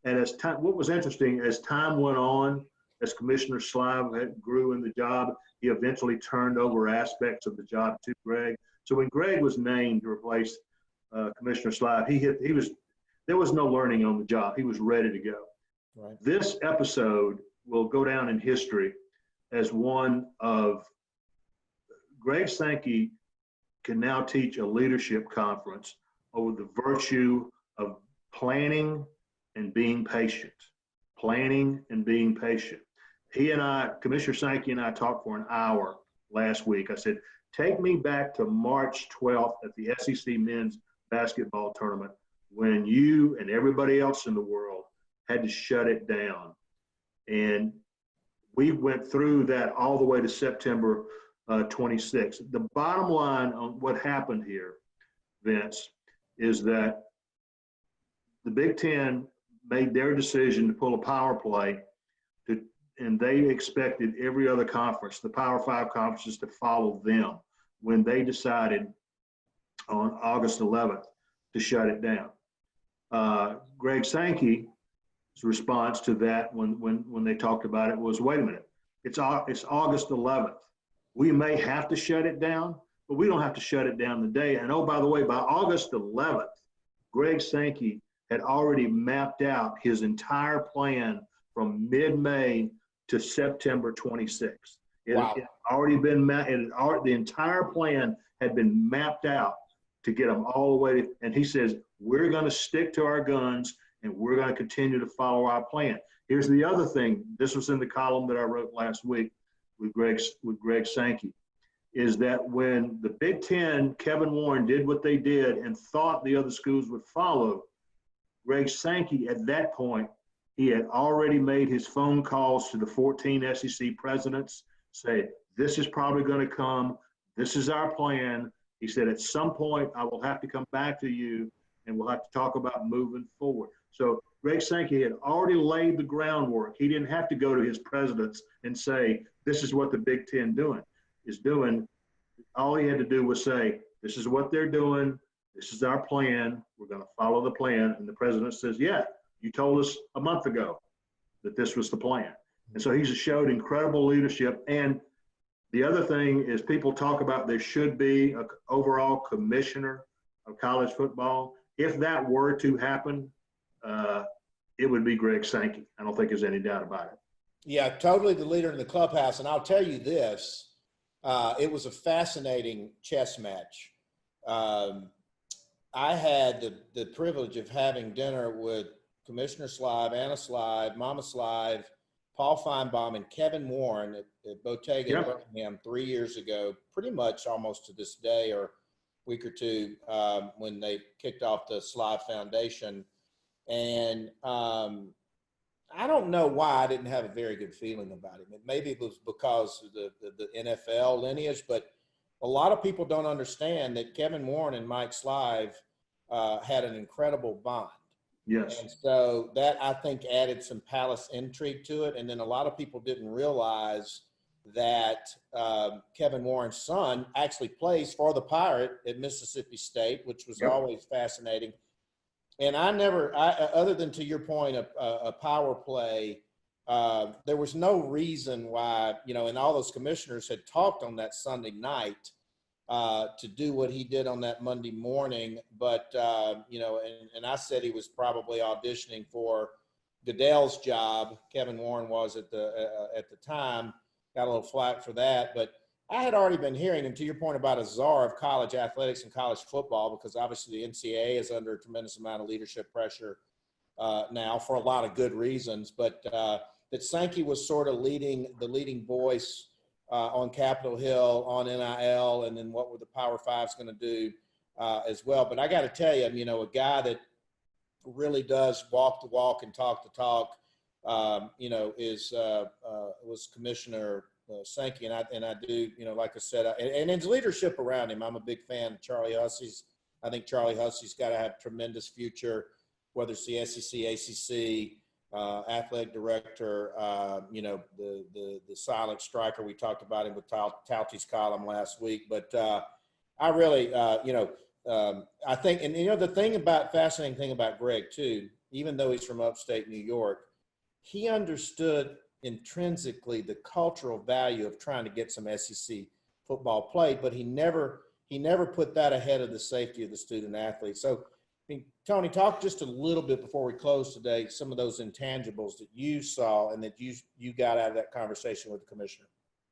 as time, what was interesting, as time went on, as Commissioner Slive grew in the job, he eventually turned over aspects of the job to Greg. So when Greg was named to replace Commissioner Slive, there was no learning on the job. He was ready to go. Right. This episode will go down in history as one of Greg Sankey can now teach a leadership conference over the virtue of planning and being patient. Planning and being patient. Commissioner Sankey and I talked for an hour last week. I said, take me back to March 12th at the SEC men's basketball tournament when you and everybody else in the world had to shut it down. And we went through that all the way to September 26th. The bottom line on what happened here, Vince, is that the Big Ten made their decision to pull a power play, and they expected every other conference, the Power Five conferences, to follow them when they decided on August 11th to shut it down. Greg Sankey's response to that when they talked about it was, wait a minute, it's August 11th. We may have to shut it down, but we don't have to shut it down today. And oh, by the way, by August 11th, Greg Sankey had already mapped out his entire plan from mid-May to September 26th. Wow. It had already been the entire plan had been mapped out to get them all the way. And he says, we're going to stick to our guns and we're going to continue to follow our plan. Here's the other thing. This was in the column that I wrote last week with Greg Sankey, is that when the Big Ten, Kevin Warren, did what they did and thought the other schools would follow, Greg Sankey, at that point, he had already made his phone calls to the 14 SEC presidents, say, this is probably going to come. This is our plan. He said, at some point, I will have to come back to you and we'll have to talk about moving forward. So Greg Sankey had already laid the groundwork. He didn't have to go to his presidents and say, this is what the Big Ten is doing. All he had to do was say, this is what they're doing. This is our plan. We're going to follow the plan. And the president says, yeah, you told us a month ago that this was the plan. And so he's showed incredible leadership. And the other thing is people talk about there should be an overall commissioner of college football. If that were to happen, it would be Greg Sankey. I don't think there's any doubt about it. Yeah, totally the leader in the clubhouse. And I'll tell you this, it was a fascinating chess match. I had the privilege of having dinner with Commissioner Slive, Anna Slive, Mama Slive, Paul Feinbaum, and Kevin Warren at Bottega in Birmingham 3 years ago, pretty much almost to this day or week or two when they kicked off the Slive Foundation. And I don't know why I didn't have a very good feeling about him. Maybe it was because of the NFL lineage, but a lot of people don't understand that Kevin Warren and Mike Slive had an incredible bond. Yes. And so that, I think, added some palace intrigue to it. And then a lot of people didn't realize that Kevin Warren's son actually plays for the Pirate at Mississippi State, which was always fascinating. And other than to your point, a power play, there was no reason why, and all those commissioners had talked on that Sunday night to do what he did on that Monday morning. But, and I said he was probably auditioning for Goodell's job. Kevin Warren was at the time, got a little flack for that. But I had already been hearing, and to your point about a czar of college athletics and college football, because obviously the NCAA is under a tremendous amount of leadership pressure now for a lot of good reasons, but that Sankey was sort of the leading voice on Capitol Hill, on NIL, and then what were the Power Fives going to do as well. But I got to tell you, a guy that really does walk the walk and talk the talk, was Commissioner Sankey, and I do, like I said, and his leadership around him. I'm a big fan of Charlie Hussey's. I think Charlie Hussey's got to have a tremendous future, whether it's the SEC, ACC, athletic director, the silent striker. We talked about him with Talty's column last week, but I really, I think, and the fascinating thing about Greg too, even though he's from upstate New York, he understood intrinsically the cultural value of trying to get some SEC football played, but he never put that ahead of the safety of the student athlete. So, Tony, talk just a little bit before we close today, some of those intangibles that you saw and that you got out of that conversation with the commissioner.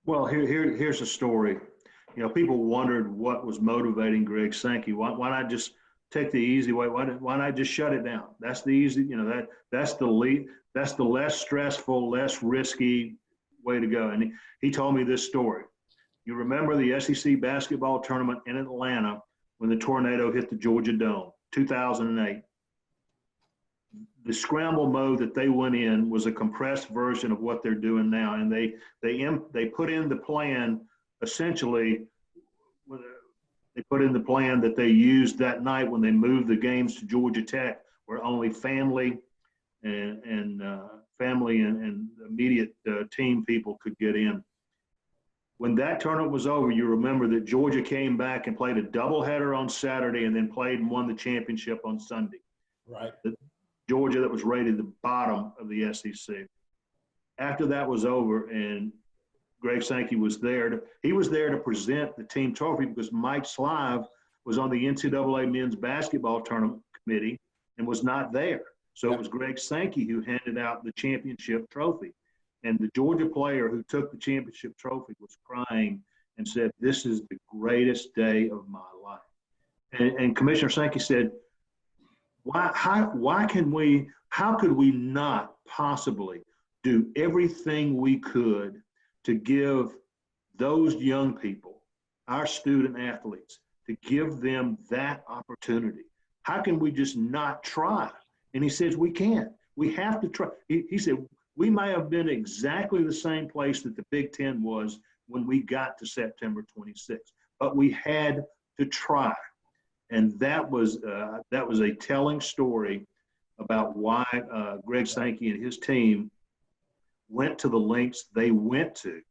Well, here's a story. People wondered what was motivating Greg Sankey. Why not just take the easy way? Why not just shut it down? That's the easy, that's the less stressful, less risky way to go. And he told me this story. You remember the SEC basketball tournament in Atlanta when the tornado hit the Georgia Dome, 2008. The scramble mode that they went in was a compressed version of what they're doing now, and they put in the plan essentially. They put in the plan that they used that night when they moved the games to Georgia Tech, where only family and immediate team people could get in. When that tournament was over, you remember that Georgia came back and played a doubleheader on Saturday and then played and won the championship on Sunday. Right. Georgia that was rated the bottom of the SEC. After that was over and Greg Sankey was there, he was there to present the team trophy because Mike Slive was on the NCAA men's basketball tournament committee and was not there. So it was Greg Sankey who handed out the championship trophy. And the Georgia player who took the championship trophy was crying and said, "This is the greatest day of my life." And Commissioner Sankey said, how could we not possibly do everything we could to give those young people, our student athletes, to give them that opportunity? How can we just not try? And he says, we can't. We have to try. He said, we may have been exactly the same place that the Big Ten was when we got to September 26th, but we had to try. And that was a telling story about why Greg Sankey and his team went to the lengths they went to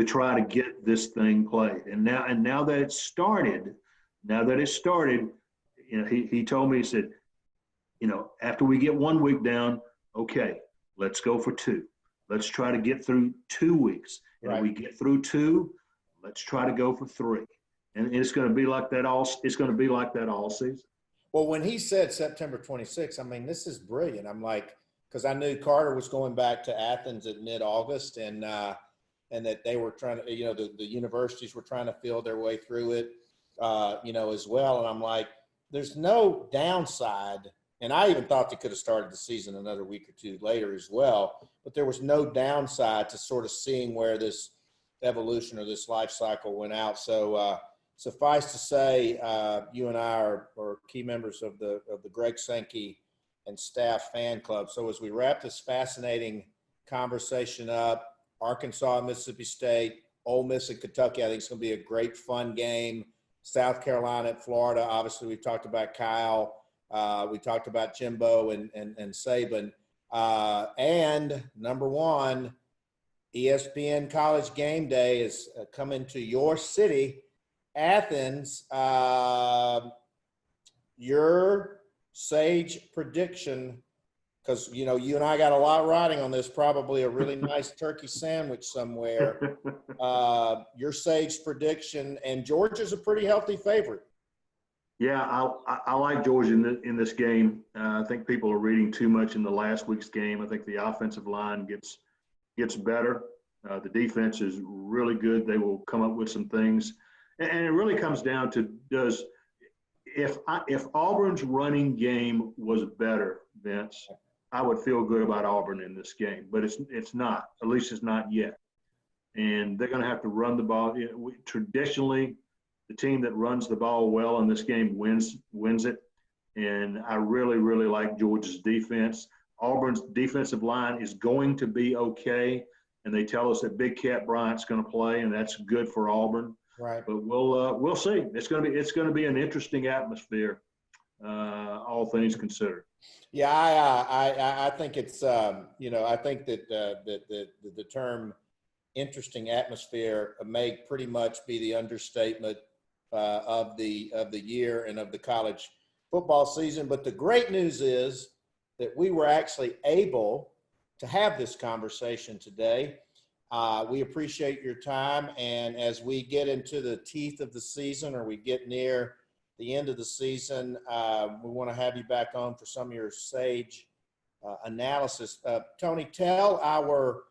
try to get this thing played. And now that it started, he told me, he said, after we get 1 week down, okay, let's go for 2. Let's try to get through 2 weeks. And Right. if we get through 2, let's try to go for 3. And it's going to be like that all season. Well, when he said September 26th, I mean, this is brilliant. I'm like, because I knew Carter was going back to Athens at mid-August, and that they were trying to, the universities were trying to feel their way through it, as well. And I'm like, there's no downside. And I even thought they could have started the season another week or 2 later as well. But there was no downside to sort of seeing where this evolution or this life cycle went out. So suffice to say, you and I are key members of the Greg Sankey and staff fan club. So as we wrap this fascinating conversation up, Arkansas, Mississippi State, Ole Miss, and Kentucky, I think it's going to be a great, fun game. South Carolina at Florida. Obviously, we've talked about Kyle. We talked about Jimbo and Saban. And number one, ESPN College Game Day is coming to your city, Athens. Your sage prediction, because, you and I got a lot riding on this, probably a really nice turkey sandwich somewhere. Your sage prediction, and Georgia's a pretty healthy favorite. Yeah, I like Georgia in this game. I think people are reading too much in the last week's game. I think the offensive line gets better. The defense is really good. They will come up with some things. And it really comes down to if Auburn's running game was better, Vince, I would feel good about Auburn in this game. But it's not. At least it's not yet. And they're going to have to run the ball. Traditionally, the team that runs the ball well in this game wins it. And I really, really like Georgia's defense. Auburn's defensive line is going to be okay. And they tell us that Big Cat Bryant's going to play, and that's good for Auburn. Right. But we'll see. It's going to be an interesting atmosphere, all things considered. Yeah, I think it's I think that the term interesting atmosphere may pretty much be the understatement of the year and of the college football season. But the great news is that we were actually able to have this conversation today. We appreciate your time, and as we get into the teeth of the season, or we get near the end of the season, we want to have you back on for some of your sage analysis. Tony, tell our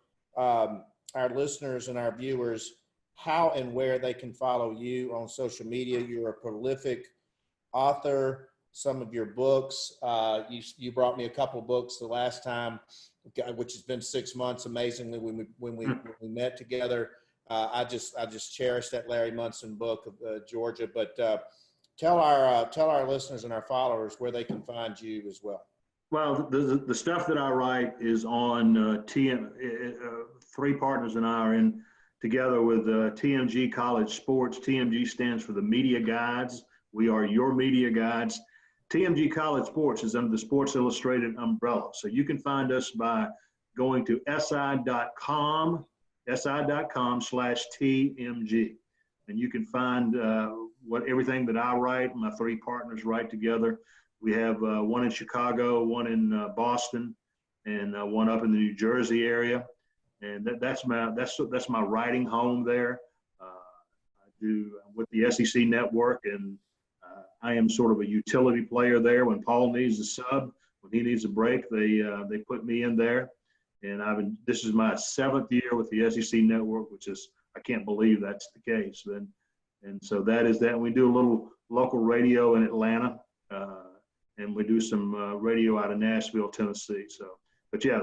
listeners and our viewers how and where they can follow you on social media. You're a prolific author, some of your books. You brought me a couple of books the last time, which has been 6 months, amazingly, when we met together. I just cherish that Larry Munson book of Georgia. But tell our listeners and our followers where they can find you as well. Well, the stuff that I write is on three partners and I are in together with TMG College Sports. TMG stands for the Media Guides. We are your media guides. TMG College Sports is under the Sports Illustrated umbrella. So you can find us by going to si.com/TMG. And you can find everything that I write, my three partners write together. We have one in Chicago, one in Boston, and one up in the New Jersey area. And that's my writing home there. I do with the SEC network, and I am sort of a utility player there. When Paul needs a sub, when he needs a break, they put me in there. And this is my 7th year with the SEC network, which is, I can't believe that's the case. And so that is that. We do a little local radio in Atlanta, and we do some radio out of Nashville, Tennessee. So, but yeah,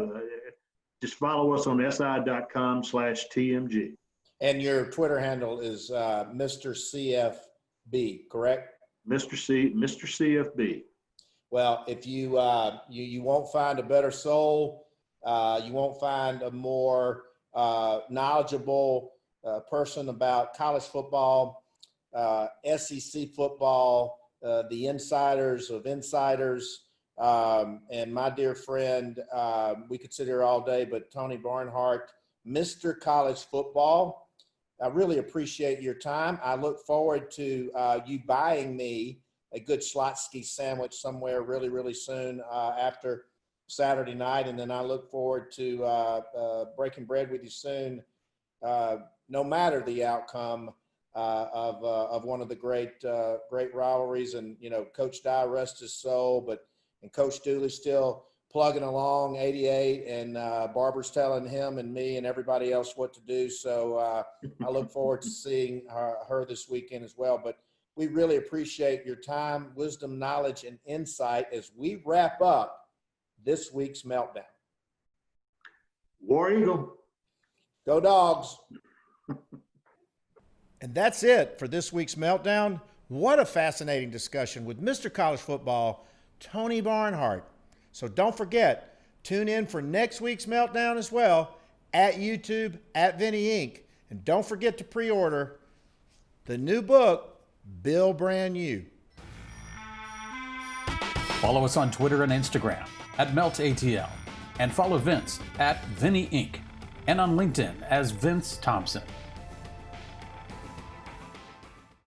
just follow us on si.com/TMG. And your Twitter handle is Mr. CFB, correct? Mr. CFB. Well, if you won't find a better soul, you won't find a more knowledgeable person about college football, SEC football, the insiders of insiders, and my dear friend, we could sit here all day, but Tony Barnhart, MrCollege Football. I really appreciate your time. I look forward to you buying me a good Schlotsky sandwich somewhere really, really soon after Saturday night. And then I look forward to breaking bread with you soon, no matter the outcome of one of the great rivalries. And, Coach Dye, rest his soul, and Coach Dooley still plugging along 88, and Barbara's telling him and me and everybody else what to do. So I look forward to seeing her this weekend as well. But we really appreciate your time, wisdom, knowledge, and insight as we wrap up this week's Meltdown. War Eagle. Go Dogs. And that's it for this week's Meltdown. What a fascinating discussion with Mr. College Football, Tony Barnhart. So don't forget, tune in for next week's Meltdown as well at YouTube, at Vinny Inc. And don't forget to pre-order the new book, Bill Brand New. Follow us on Twitter and Instagram at MeltATL. And follow Vince at Vinny Inc. and on LinkedIn as Vince Thompson.